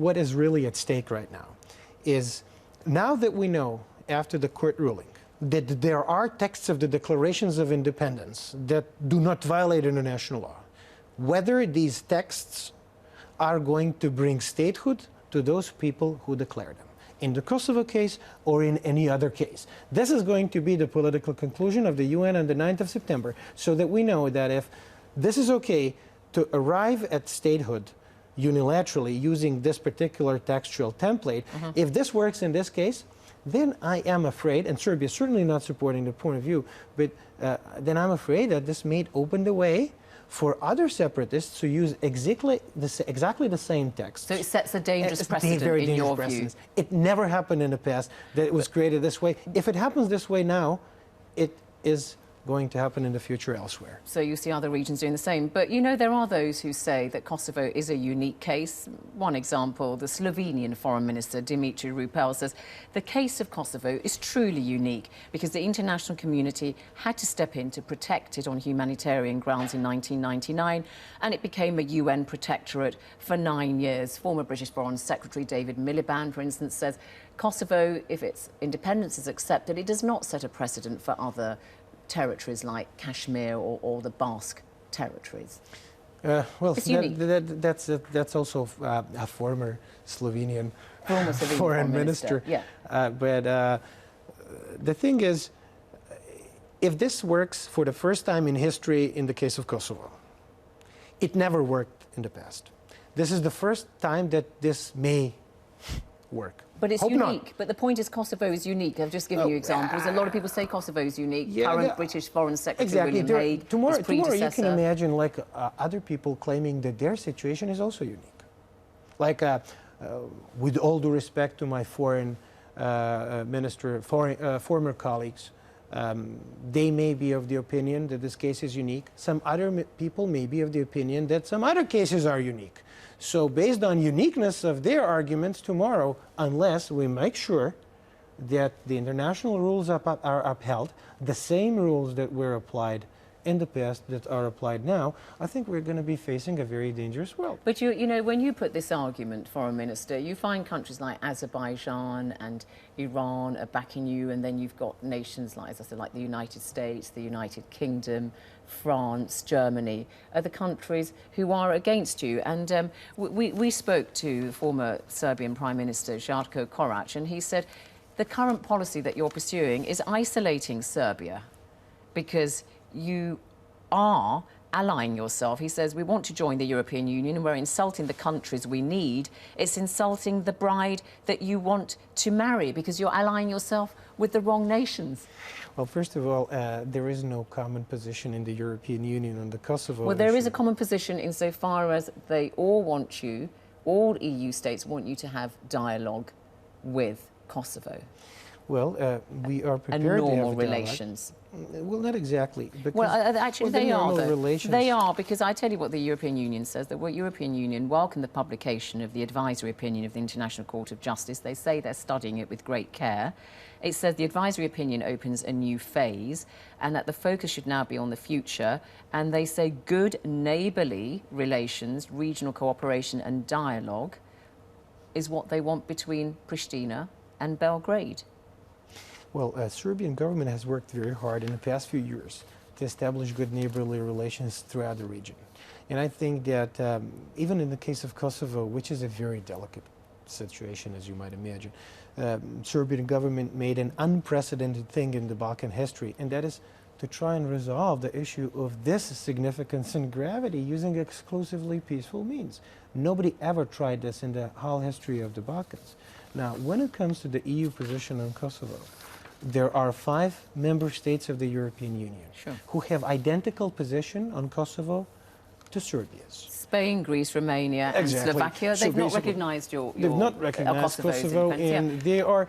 what is really at stake right now is, now that we know, after the court ruling, that there are texts of the declarations of independence that do not violate international law, whether these texts are going to bring statehood to those people who declare them, in the Kosovo case or in any other case. This is going to be the political conclusion of the UN on the 9th of September, so that we know that if this is okay to arrive at statehood unilaterally using this particular textual template, if this works in this case, then I am afraid, and Serbia is certainly not supporting the point of view, but then I'm afraid that this may open the way for other separatists to use exactly the same text. So it sets a dangerous precedent in your view? It never happened in the past that it was created this way. If it happens this way now, it is going to happen in the future elsewhere. So you see other regions doing the same. But, you know, there are those who say that Kosovo is a unique case. One example, the Slovenian Foreign Minister, Dimitri Rupel, says the case of Kosovo is truly unique because the international community had to step in to protect it on humanitarian grounds in 1999, and it became a UN protectorate for 9 years. Former British Foreign Secretary David Miliband, for instance, says Kosovo, if its independence is accepted, it does not set a precedent for other territories like Kashmir or the Basque territories. Well, that's also a former Slovenian foreign minister. Yeah. But the thing is, if this works for the first time in history in the case of Kosovo, it never worked in the past. This is the first time that this may work. But it's Hope unique. not. But the point is Kosovo is unique. I've just given you examples. A lot of people say Kosovo is unique. Current British Foreign Secretary William Hague, tomorrow his predecessor. you can imagine like other people claiming that their situation is also unique. Like, with all due respect to my foreign former colleagues, they may be of the opinion that this case is unique. Some other people may be of the opinion that some other cases are unique. So based on uniqueness of their arguments tomorrow, unless we make sure that the international rules are upheld, the same rules that were applied in the past that are applied now, I think we're going to be facing a very dangerous world. But you know, when you put this argument, Foreign Minister, you find countries like Azerbaijan and Iran are backing you, and then you've got nations like, as I said, like the United States, the United Kingdom, France, Germany, are the countries who are against you. And we spoke to the former Serbian Prime Minister, Žarko Korać, and he said the current policy that you're pursuing is isolating Serbia because you are allying yourself. He says, we want to join the European Union and we're insulting the countries we need. It's insulting the bride that you want to marry because you're allying yourself with the wrong nations. Well, first of all, there is no common position in the European Union on the Kosovo Well, there issue. is a common position insofar as they all want you, all EU states want you to have dialogue with Kosovo. Well, we are prepared and normal to have relations. Well, not exactly. Because, well, actually, well, they are, though. Relations. They are, because I tell you what the European Union says. The European Union welcomed the publication of the advisory opinion of the International Court of Justice. They say they're studying it with great care. It says the advisory opinion opens a new phase and that the focus should now be on the future. And they say good neighbourly relations, regional cooperation and dialogue is what they want between Pristina and Belgrade. Well, the Serbian government has worked very hard in the past few years to establish good neighborly relations throughout the region. And I think that even in the case of Kosovo, which is a very delicate situation, as you might imagine, Serbian government made an unprecedented thing in the Balkan history, and that is to try and resolve the issue of this significance and gravity using exclusively peaceful means. Nobody ever tried this in the whole history of the Balkans. Now, when it comes to the EU position on Kosovo, there are 5 member states of the European Union who have identical position on Kosovo to Serbia's. Spain, Greece, Romania, and Slovakia. They've not recognised your They've not recognised Kosovo, and they are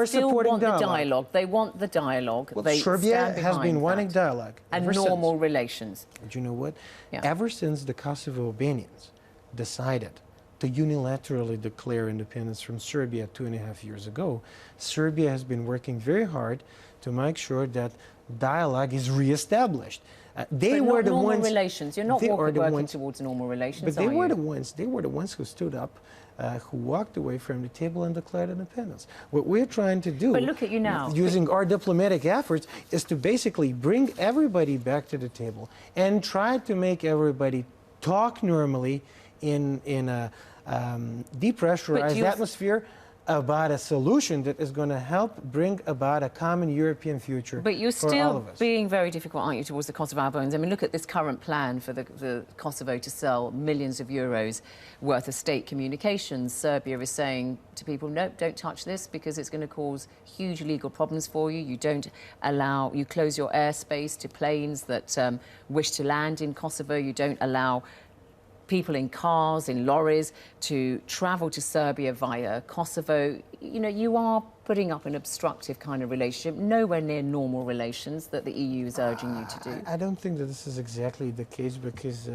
still supporting want the dialogue. They want the dialogue. Well, they Serbia has been wanting dialogue and normal relations. But you know what? Ever since the Kosovo Albanians decided to unilaterally declare independence from Serbia 2.5 years ago, Serbia has been working very hard to make sure that dialogue is reestablished. They But were not the normal ones. relations. You're not they are working the ones- towards normal relations, But they are were you? the ones. They were the ones who stood up, who walked away from the table and declared independence. What we're trying to do, But look at you now. using our diplomatic efforts, is to basically bring everybody back to the table and try to make everybody talk normally in a depressurized atmosphere about a solution that is going to help bring about a common European future But you're for all still of us. being very difficult, aren't you, towards the Kosovo Albanians? I mean, look at this current plan for the Kosovo to sell millions of euros worth of state communications. Serbia is saying to people, no, don't touch this because it's going to cause huge legal problems for you. You don't allow, you close your airspace to planes that wish to land in Kosovo. You don't allow people in cars, in lorries, to travel to Serbia via Kosovo. You know, you are putting up an obstructive kind of relationship, nowhere near normal relations that the EU is urging you to do. I don't think that this is exactly the case because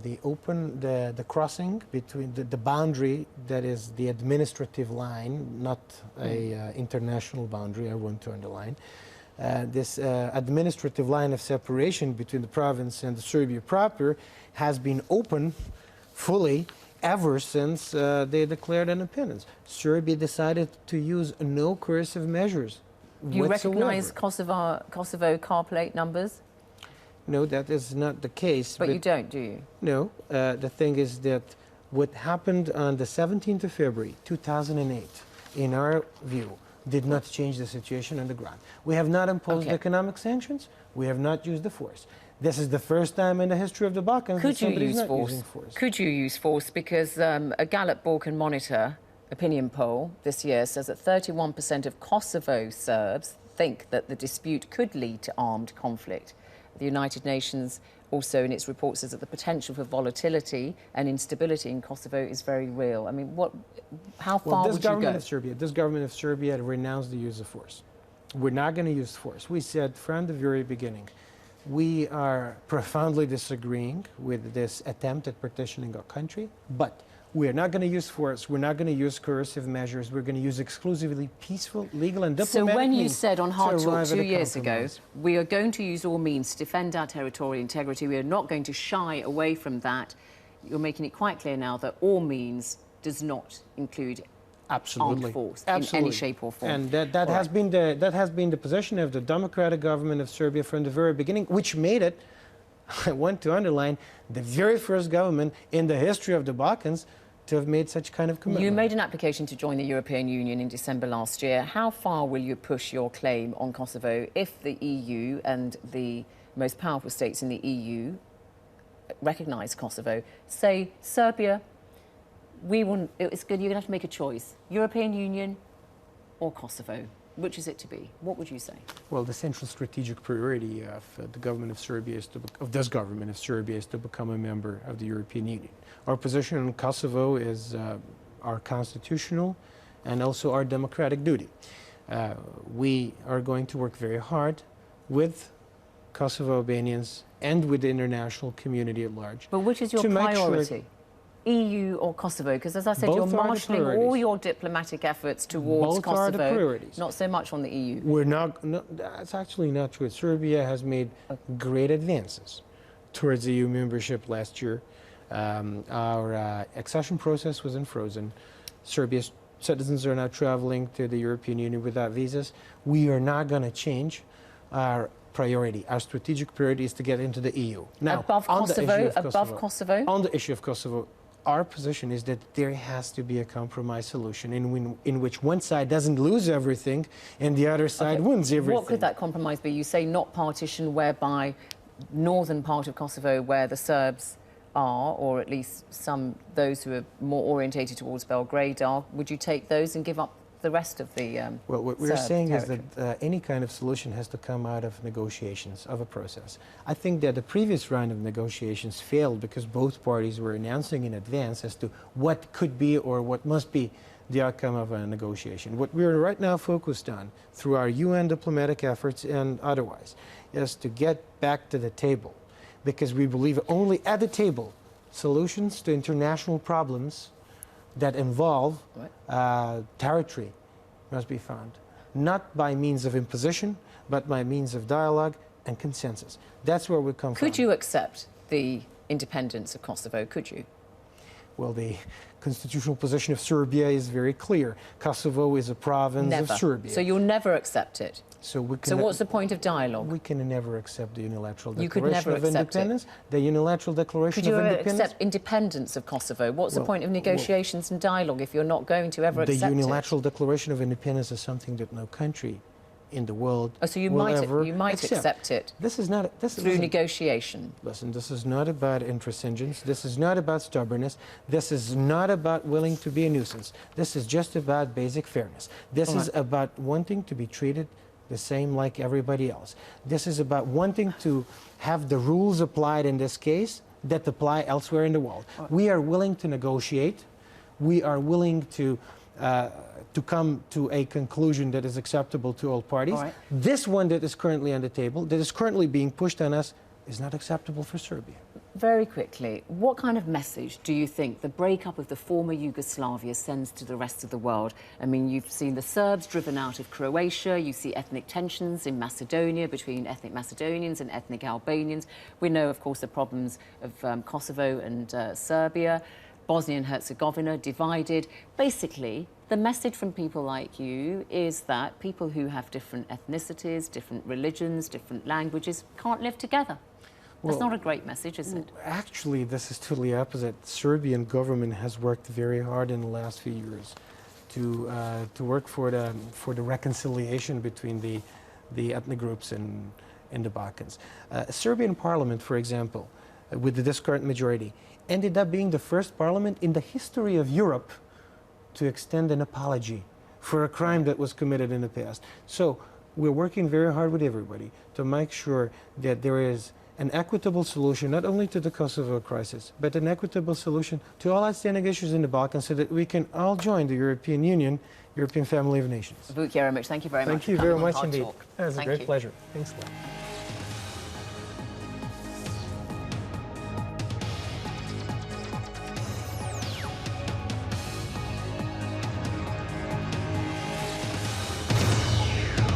the crossing between the boundary that is the administrative line, not a international boundary, I want to underline. This administrative line of separation between the province and the Serbia proper has been open fully ever since they declared independence. Serbia decided to use no coercive measures You whatsoever. recognise Kosovo car plate numbers? No, that is not the case. But you don't, do you? No, the thing is that what happened on the 17th of February 2008, in our view, did not change the situation on the ground. We have not imposed economic sanctions. We have not used the force. This is the first time in the history of the Balkans that somebody's not using force. Could you use force? Because a Gallup Balkan Monitor opinion poll this year says that 31% of Kosovo Serbs think that the dispute could lead to armed conflict. The United Nations also in its report says that the potential for volatility and instability in Kosovo is very real. I mean, how far would you go? This government of Serbia renounced the use of force. We're not going to use force. We said from the very beginning, we are profoundly disagreeing with this attempt at partitioning our country, but we are not going to use force. We're not going to use coercive measures. We're going to use exclusively peaceful, legal, and diplomatic So when you means said on Hard to Talk arrive at 2 a years ago, compromise. we are going to use all means to defend our territorial integrity, we are not going to shy away from that, you're making it quite clear now that all means does not include armed force in any shape or form. And that has been the position of the democratic government of Serbia from the very beginning, which made it, I want to underline, the very first government in the history of the Balkans to have made such kind of commitment. You made an application to join the European Union in December last year. How far will you push your claim on Kosovo if the EU and the most powerful states in the EU recognise Kosovo? Say, Serbia, you're going to have to make a choice. European Union or Kosovo? Which is it to be? What would you say? Well, the central strategic priority of the government of Serbia of this government of Serbia is to become a member of the European Union. Our position on Kosovo is our constitutional and also our democratic duty. We are going to work very hard with Kosovo Albanians and with the international community at large. But which is your priority? EU or Kosovo? Because as I said, you're marshalling all your diplomatic efforts towards Kosovo. Both are the priorities. Not so much on the EU. We're not, no, that's actually not true. Serbia has made great advances towards EU membership last year. Our accession process was unfrozen. Serbia's citizens are now traveling to the European Union without visas. We are not going to change our priority. Our strategic priority is to get into the EU. Now, above Kosovo? On the issue of Kosovo, our position is that there has to be a compromise solution in which one side doesn't lose everything and the other side wins everything. What could that compromise be? You say not partition, whereby northern part of Kosovo, where the Serbs are, or at least those who are more orientated towards Belgrade are, would you take those and give up the rest of the Well, what we're saying is that any kind of solution has to come out of negotiations, of a process. I think that the previous round of negotiations failed because both parties were announcing in advance as to what could be or what must be the outcome of a negotiation. What we're right now focused on, through our UN diplomatic efforts and otherwise, is to get back to the table, because we believe only at the table solutions to international problems that involve territory must be found, not by means of imposition, but by means of dialogue and consensus. That's where we come from. Could you accept the independence of Kosovo? Could you? Well, the constitutional position of Serbia is very clear. Kosovo is a province Never. of Serbia. So you'll never accept it? So what's the point of dialogue? We can never accept the unilateral You could declaration never of accept independence. The unilateral declaration Could you of ever independence. accept independence of Kosovo? What's the Well, point of negotiations and dialogue if you're not going to ever The accept unilateral declaration of independence is something that no country in the world it? Oh, so you will might ever accept it This is not through negotiation. Listen, this is not about intransigence. This is not about stubbornness. This is not about willing to be a nuisance. This is just about basic fairness. This is about wanting to be treated the same like everybody else. This is about wanting to have the rules applied in this case that apply elsewhere in the world. We are willing to negotiate. We are willing to come to a conclusion that is acceptable to all parties. All right. This one that is currently on the table, that is currently being pushed on us, is not acceptable for Serbia. Very quickly, what kind of message do you think the breakup of the former Yugoslavia sends to the rest of the world? I mean, you've seen the Serbs driven out of Croatia, you see ethnic tensions in Macedonia between ethnic Macedonians and ethnic Albanians. We know, of course, the problems of Kosovo and Serbia. Bosnia and Herzegovina divided. Basically, the message from people like you is that people who have different ethnicities, different religions, different languages can't live together. That's not a great message, is it? Actually, this is totally opposite. Serbian government has worked very hard in the last few years to work for the reconciliation between the ethnic groups in the Balkans. Serbian parliament, for example, with this current majority, ended up being the first parliament in the history of Europe to extend an apology for a crime that was committed in the past. So we're working very hard with everybody to make sure that there is an equitable solution, not only to the Kosovo crisis, but an equitable solution to all outstanding issues in the Balkans so that we can all join the European Union, European family of nations. Vuk Jeremic, thank you very much. Thank you very much HardTalk. indeed. It was a Thank great you. pleasure. Thanks a lot.